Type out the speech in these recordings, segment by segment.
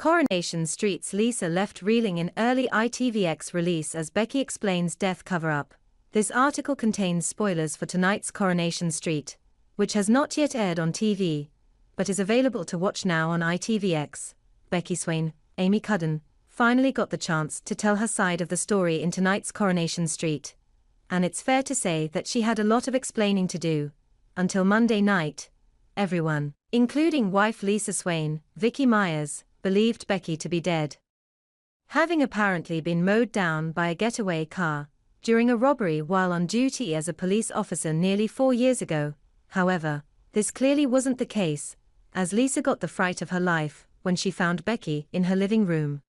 Coronation Street's Lisa left reeling in early ITVX release as Becky explains death cover-up. This article contains spoilers for tonight's Coronation Street, which has not yet aired on TV, but is available to watch now on ITVX. Becky Swain, Amy Cudden, finally got the chance to tell her side of the story in tonight's Coronation Street. And it's fair to say that she had a lot of explaining to do. Until Monday night, everyone, including wife Lisa Swain, Vicky Myers, believed Becky to be dead. Having apparently been mowed down by a getaway car during a robbery while on duty as a police officer nearly 4 years ago. However, this clearly wasn't the case, as Lisa got the fright of her life when she found Becky in her living room,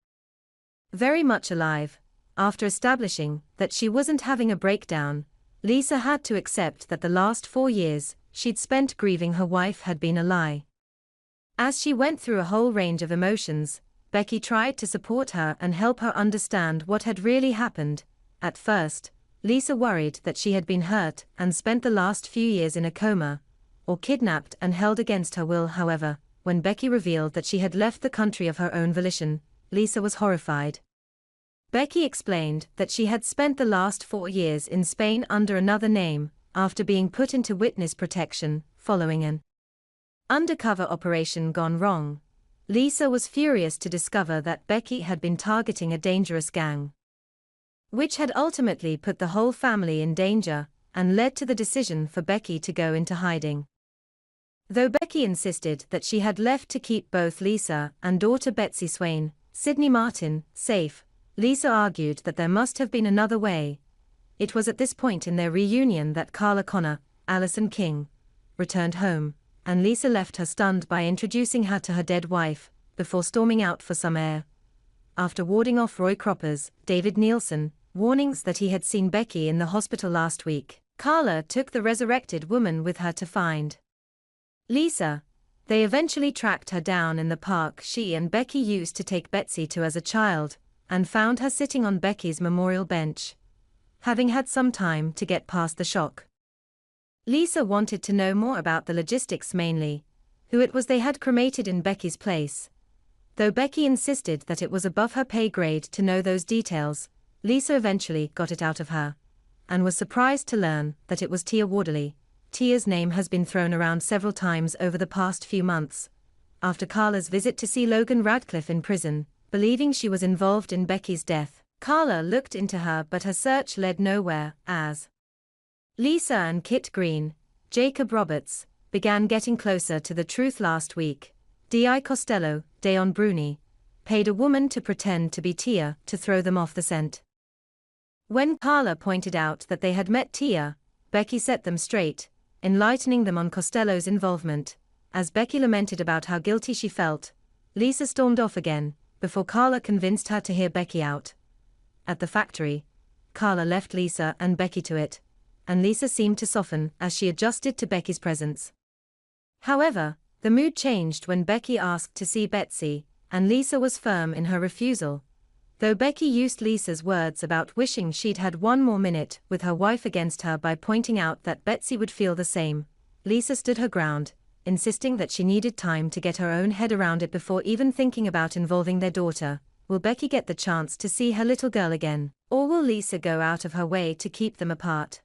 very much alive. After establishing that she wasn't having a breakdown, Lisa had to accept that the last 4 years she'd spent grieving her wife had been a lie. As she went through a whole range of emotions, Becky tried to support her and help her understand what had really happened. At first, Lisa worried that she had been hurt and spent the last few years in a coma, or kidnapped and held against her will. However, when Becky revealed that she had left the country of her own volition, Lisa was horrified. Becky explained that she had spent the last 4 years in Spain under another name, after being put into witness protection, following an undercover operation gone wrong. Lisa was furious to discover that Becky had been targeting a dangerous gang, which had ultimately put the whole family in danger, and led to the decision for Becky to go into hiding. Though Becky insisted that she had left to keep both Lisa and daughter Betsy Swain, Sydney Martin, safe, Lisa argued that there must have been another way. It was at this point in their reunion that Carla Connor, Alison King, returned home, and Lisa left her stunned by introducing her to her dead wife, before storming out for some air. After warding off Roy Cropper's David Nielsen warnings that he had seen Becky in the hospital last week, Carla took the resurrected woman with her to find Lisa. They eventually tracked her down in the park she and Becky used to take Betsy to as a child, and found her sitting on Becky's memorial bench, having had some time to get past the shock. Lisa wanted to know more about the logistics, mainly who it was they had cremated in Becky's place. Though Becky insisted that it was above her pay grade to know those details, Lisa eventually got it out of her, and was surprised to learn that it was Tia Warderly. Tia's name has been thrown around several times over the past few months. After Carla's visit to see Logan Radcliffe in prison, believing she was involved in Becky's death, Carla looked into her, but her search led nowhere, as Lisa and Kit Green, Jacob Roberts, began getting closer to the truth last week. D.I. Costello, Dayon Bruni, paid a woman to pretend to be Tia to throw them off the scent. When Carla pointed out that they had met Tia, Becky set them straight, enlightening them on Costello's involvement. As Becky lamented about how guilty she felt, Lisa stormed off again, before Carla convinced her to hear Becky out. At the factory, Carla left Lisa and Becky to it, and Lisa seemed to soften as she adjusted to Becky's presence. However, the mood changed when Becky asked to see Betsy, and Lisa was firm in her refusal. Though Becky used Lisa's words about wishing she'd had one more minute with her wife against her by pointing out that Betsy would feel the same, Lisa stood her ground, insisting that she needed time to get her own head around it before even thinking about involving their daughter. Will Becky get the chance to see her little girl again, or will Lisa go out of her way to keep them apart?